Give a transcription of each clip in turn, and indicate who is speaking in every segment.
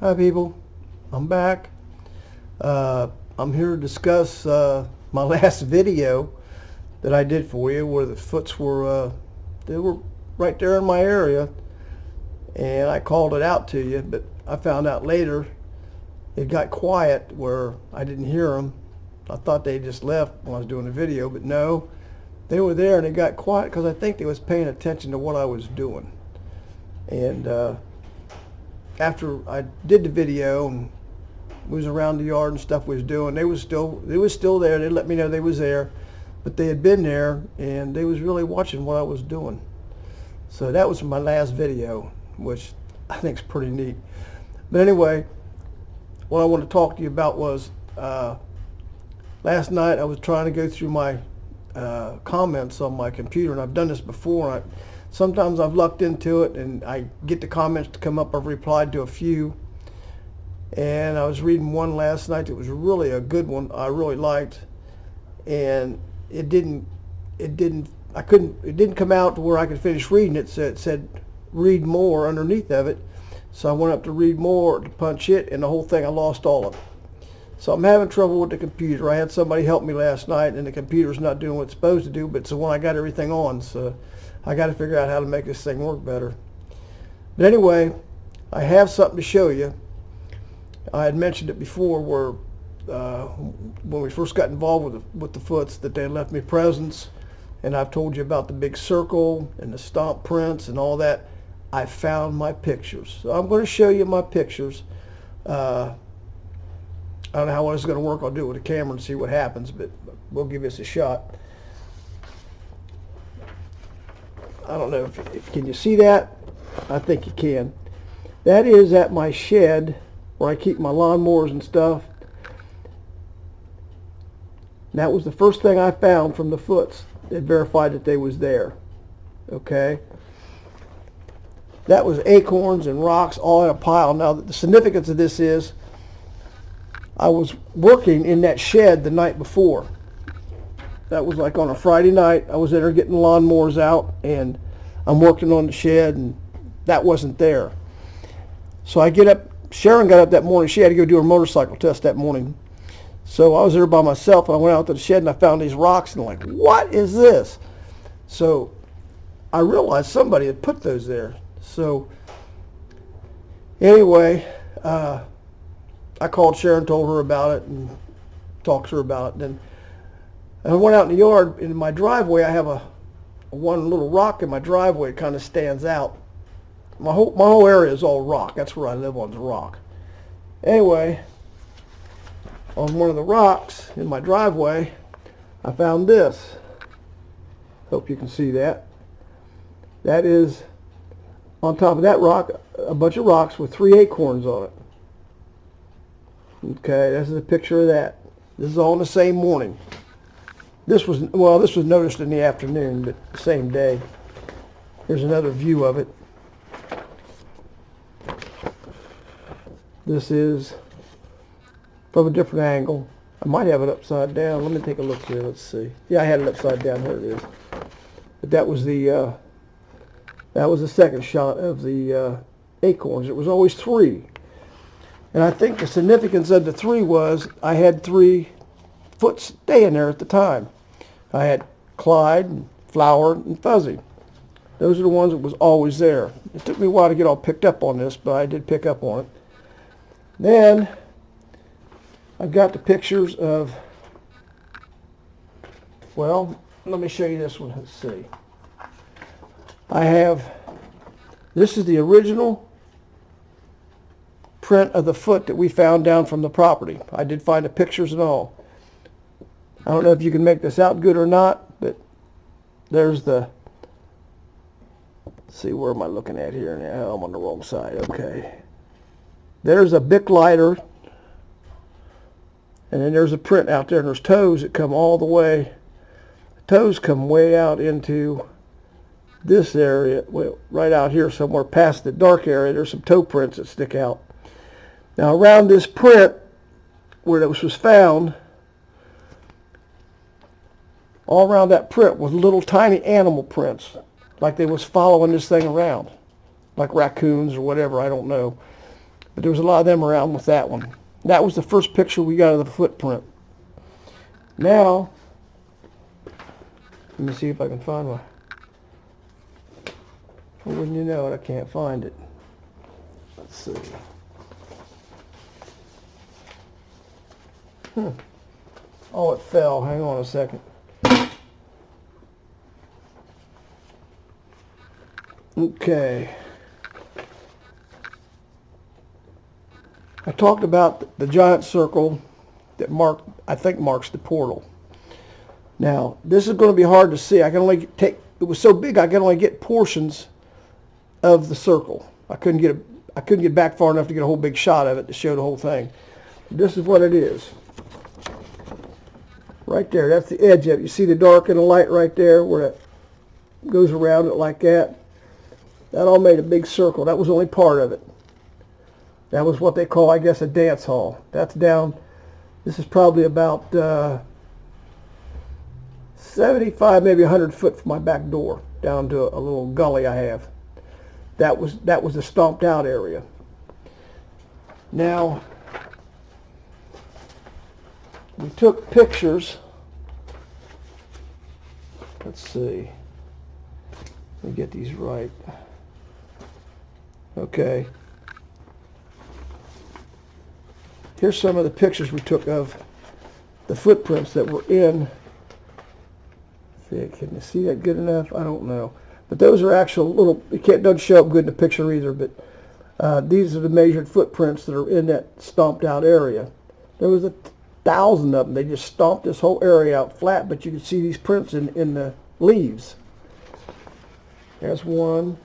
Speaker 1: Hi people, I'm back. I'm here to discuss my last video that I did for you where the foots were, they were right there in my area and I called it out to you, but I found out later it got quiet where I didn't hear them. I thought they just left when I was doing the video, but no, they were there and it got quiet because I think they was paying attention to what I was doing. And after I did the video and was around the yard and stuff we was doing, they was still there. They let me know they was there, but they had been there and they was really watching what I was doing. So that was my last video, which I think is pretty neat. But anyway, what I want to talk to you about was last night I was trying to go through my comments on my computer, and I've done this before. Sometimes I've lucked into it and I get the comments to come up. I've replied to a few, and I was reading one last night that was really a good one I really liked, and it didn't come out to where I could finish reading it, so it said read more underneath of it. So I went up to read more to punch it, and the whole thing, I lost all of it. So I'm having trouble with the computer. I had somebody help me last night, and the computer's not doing what it's supposed to do, but so when I got everything on, so I got to figure out how to make this thing work better. But anyway, I have something to show you. I had mentioned it before where when we first got involved with the foots, that they had left me presents, and I've told you about the big circle and the stomp prints and all that. I found my pictures. So I'm going to show you my pictures. I don't know how it's going to work. I'll do it with a camera and see what happens, but we'll give this a shot. I don't know if can you see that? I think you can. That is at my shed where I keep my lawnmowers and stuff. That was the first thing I found from the foots that verified that they was there. Okay. That was acorns and rocks all in a pile. Now the significance of this is I was working in that shed the night before. That was like on a Friday night. I was in there getting the lawnmowers out, and I'm working on the shed, and that wasn't there. So I get up. Sharon got up that morning. She had to go do her motorcycle test that morning. So I was there by myself, and I went out to the shed, and I found these rocks, and I'm like, what is this? So I realized somebody had put those there. So anyway, I called Sharon, told her about it, and talked to her about it. Then I went out in the yard. In my driveway, I have one little rock in my driveway. It kind of stands out. My whole area is all rock. That's where I live, on the rock. Anyway, on one of the rocks in my driveway, I found this. Hope you can see that. That is on top of that rock, a bunch of rocks with 3 acorns on it. Okay, this is a picture of that. This is all in the same morning. This was noticed in the afternoon, but the same day. Here's another view of it. This is from a different angle. I might have it upside down. Let me take a look here. Let's see. Yeah, I had it upside down. Here it is. But that was the second shot of the acorns. It was always 3. And I think the significance of the 3 was I had 3 foots staying there at the time. I had Clyde, and Flower, and Fuzzy. Those are the ones that was always there. It took me a while to get all picked up on this, but I did pick up on it. Then I've got the pictures of, well, let me show you this one. Let's see. This is the original print of the foot that we found down from the property. I did find the pictures and all. I don't know if you can make this out good or not, but there's the, let's see, where am I looking at here now? I'm on the wrong side. Okay. There's a Bic lighter, and then there's a print out there, and there's toes that come all the way. The toes come way out into this area, right out here somewhere past the dark area. There's some toe prints that stick out. Now around this print where this was found, all around that print was little tiny animal prints, like they was following this thing around, like raccoons or whatever, I don't know. But there was a lot of them around with that one. That was the first picture we got of the footprint. Now, let me see if I can find one. Well, wouldn't you know it, I can't find it. Let's see. Oh, it fell. Hang on a second. Okay. I talked about the giant circle that I think marks the portal. Now, this is going to be hard to see. I can only take, it was so big I could only get portions of the circle. I couldn't get back far enough to get a whole big shot of it to show the whole thing. This is what it is. Right there, that's the edge of it. You see the dark and the light right there where it goes around it like that? That all made a big circle. That was only part of it. That was what they call, I guess, a dance hall. That's down, this is probably about 75, maybe 100 foot from my back door, down to a little gully I have. That was the stomped out area. Now, we took pictures. Let's see. Let me get these right. Okay. Here's some of the pictures we took of the footprints that were in. See, can you see that good enough? I don't know. But those are actual little, it doesn't show up good in the picture either, but these are the measured footprints that are in that stomped out area. There was 1,000 of them. They just stomped this whole area out flat, but you can see these prints in the leaves. There's one.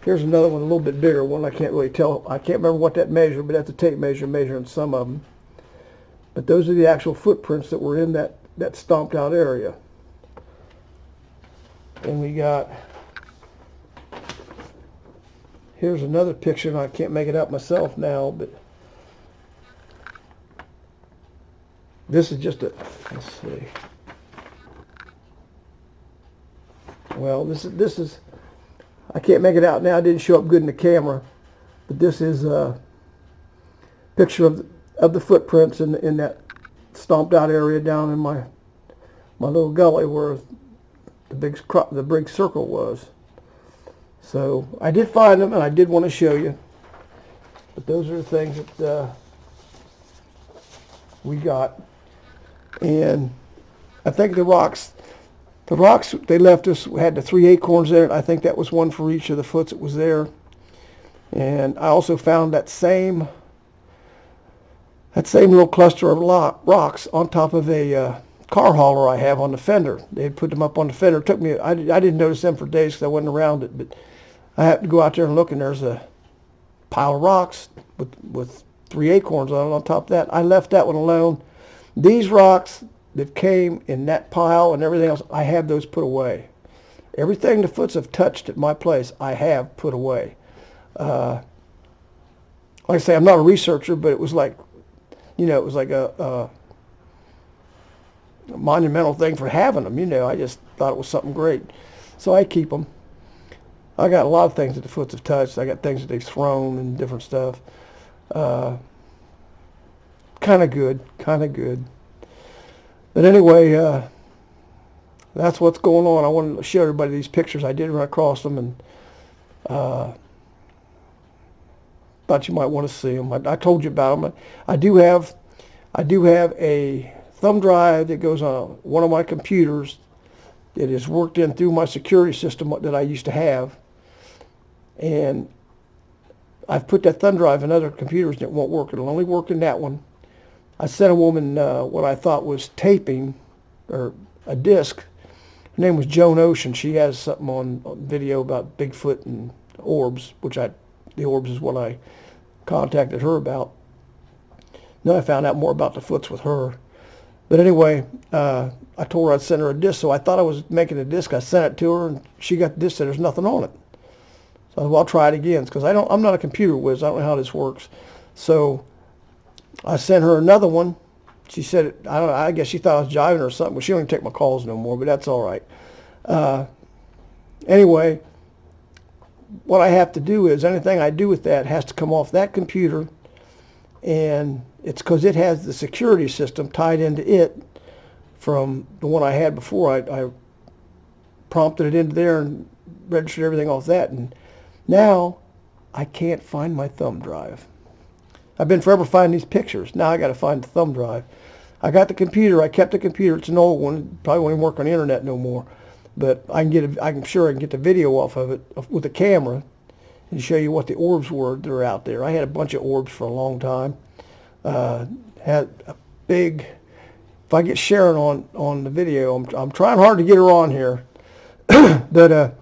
Speaker 1: Here's another one, a little bit bigger one. I can't really tell. I can't remember what that measured, but that's a tape measure measuring some of them. But those are the actual footprints that were in that stomped out area. And we got, here's another picture, and I can't make it out myself now, but this is just a, let's see. Well, this is, I can't make it out now. It didn't show up good in the camera, but this is a picture of the footprints in that stomped out area down in my little gully where the big circle was. So I did find them, and I did want to show you. But those are the things that we got. And I think the rocks they left us had the 3 acorns in it. I think that was one for each of the foots that was there. And I also found that same little cluster of rocks on top of a car hauler I have on the fender. They had put them up on the fender. It took me, I didn't notice them for days because I wasn't around it, but I happened to go out there and look, and there's a pile of rocks with 3 acorns on top of that. I left that one alone. These rocks that came in that pile and everything else, I have those put away. Everything the foots have touched at my place, I have put away. Like I say, I'm not a researcher, but it was like, you know, it was like a monumental thing for having them. You know, I just thought it was something great. So I keep them. I got a lot of things that the foots have touched. I got things that they've thrown and different stuff. Kind of good. But anyway, that's what's going on. I wanted to show everybody these pictures. I did run across them, and thought you might want to see them. I told you about them. I do have a thumb drive that goes on one of my computers that is worked in through my security system that I used to have, and I've put that thumb drive in other computers and it won't work. It'll only work in that one. I sent a woman what I thought was taping, or a disc. Her name was Joan Ocean. She has something on video about Bigfoot and orbs, the orbs is what I contacted her about. Then I found out more about the foots with her. But anyway, I told her I'd send her a disc, so I thought I was making a disc. I sent it to her, and she got the disc, and there's nothing on it. So I said, well, I'll try it again, because I'm not a computer whiz. I don't know how this works. So I sent her another one. She said, I don't know, I guess she thought I was jiving or something. Well, she don't even take my calls no more, but that's all right. Anyway, what I have to do is anything I do with that has to come off that computer, and it's because it has the security system tied into it from the one I had before. I prompted it into there and registered everything off that, and now I can't find my thumb drive. I've been forever finding these pictures. Now I got to find the thumb drive. I got the computer. I kept the computer. It's an old one. Probably won't even work on the internet no more. But I'm sure I can get the video off of it with a camera and show you what the orbs were that are out there. I had a bunch of orbs for a long time. Had a big. If I get Sharon on the video, I'm trying hard to get her on here, but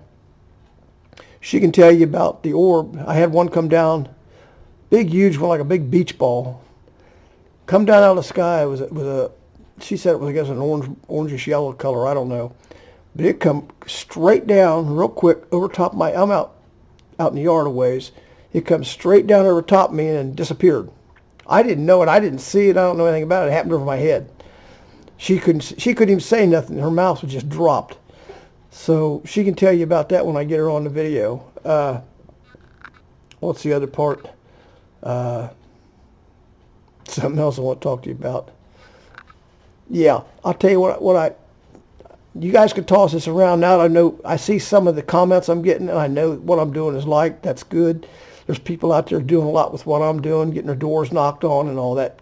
Speaker 1: she can tell you about the orb. I had one come down, big, huge one, like a big beach ball, come down out of the sky. It was a. She said it was, I guess, an orangish yellow color. I don't know. But it come straight down real quick over top of my, I'm out in the yard a ways. It comes straight down over top of me and disappeared. I didn't know it. I didn't see it. I don't know anything about it. It happened over my head. She couldn't even say nothing. Her mouth was just dropped. So she can tell you about that when I get her on the video. What's the other part? Something else I want to talk to you about. Yeah, I'll tell you what you guys can toss this around now that I see some of the comments I'm getting, and I know what I'm doing is like. That's good. There's people out there doing a lot with what I'm doing, getting their doors knocked on and all that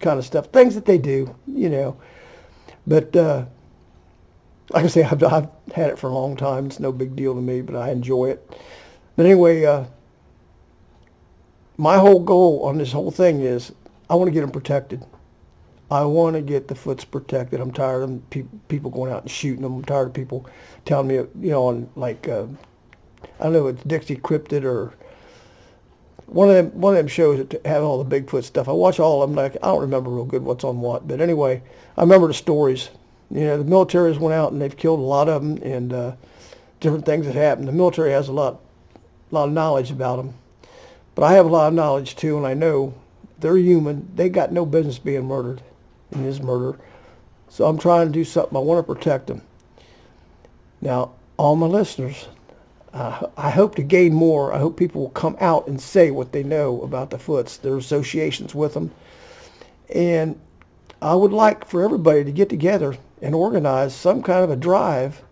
Speaker 1: kind of stuff. Things that they do, you know. But like I say, I've had it for a long time. It's no big deal to me, but I enjoy it. But anyway, my whole goal on this whole thing is I want to get them protected. I want to get the Foots protected. I'm tired of people going out and shooting them. I'm tired of people telling me, you know, on like, I don't know, it's Dixie Cryptid or one of them shows that have all the Bigfoot stuff. I watch all of them. Like, I don't remember real good what's on what. But anyway, I remember the stories. You know, the military's went out and they've killed a lot of them, and different things that happened. The military has a lot of knowledge about them. But I have a lot of knowledge too, and I know they're human. They got no business being murdered in this murder. So I'm trying to do something. I want to protect them. Now, all my listeners, I hope to gain more. I hope people will come out and say what they know about the Foots, their associations with them. And I would like for everybody to get together and organize some kind of a drive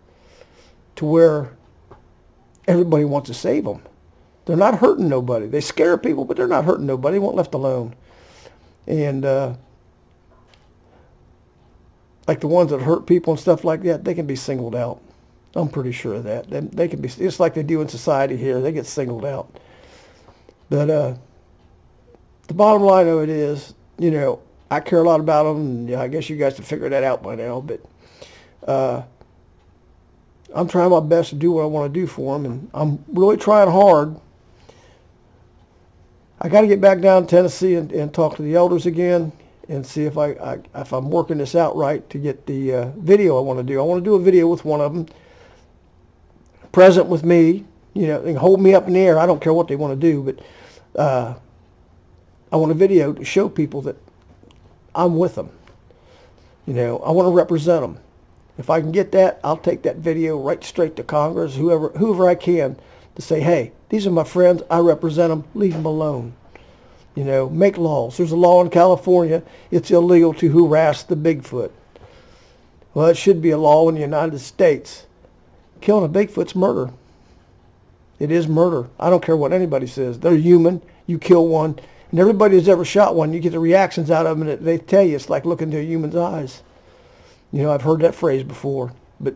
Speaker 1: to where everybody wants to save them. They're not hurting nobody. They scare people, but they're not hurting nobody. They won't left alone. And like the ones that hurt people and stuff like that, they can be singled out. I'm pretty sure of that. They can be, just like they do in society here. They get singled out. But the bottom line of it is, you know, I care a lot about them, and I guess you guys have figured that out by now. But I'm trying my best to do what I want to do for them, and I'm really trying hard. I got to get back down to Tennessee and talk to the elders again and see if I'm working this out right to get the video I want to do. I want to do a video with one of them, present with me. You know, they can hold me up in the air. I don't care what they want to do, but I want a video to show people that I'm with them. You know, I want to represent them. If I can get that, I'll take that video right straight to Congress, whoever I can, to say, hey, these are my friends. I represent them. Leave them alone. You know, make laws. There's a law in California. It's illegal to harass the Bigfoot. Well, it should be a law in the United States. Killing a Bigfoot's murder. It is murder. I don't care what anybody says. They're human. You kill one. And everybody who's ever shot one, you get the reactions out of them, and they tell you it's like looking into a human's eyes. You know, I've heard that phrase before. But,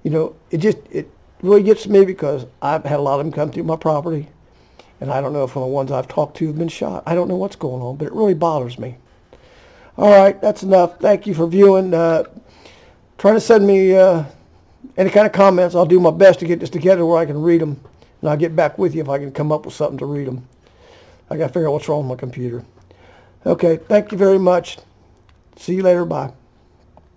Speaker 1: you know, it really gets to me because I've had a lot of them come through my property. And I don't know if one of the ones I've talked to have been shot. I don't know what's going on, but it really bothers me. All right, that's enough. Thank you for viewing. Try to send me any kind of comments. I'll do my best to get this together where I can read them. And I'll get back with you if I can come up with something to read them. I got to figure out what's wrong with my computer. Okay, thank you very much. See you later. Bye.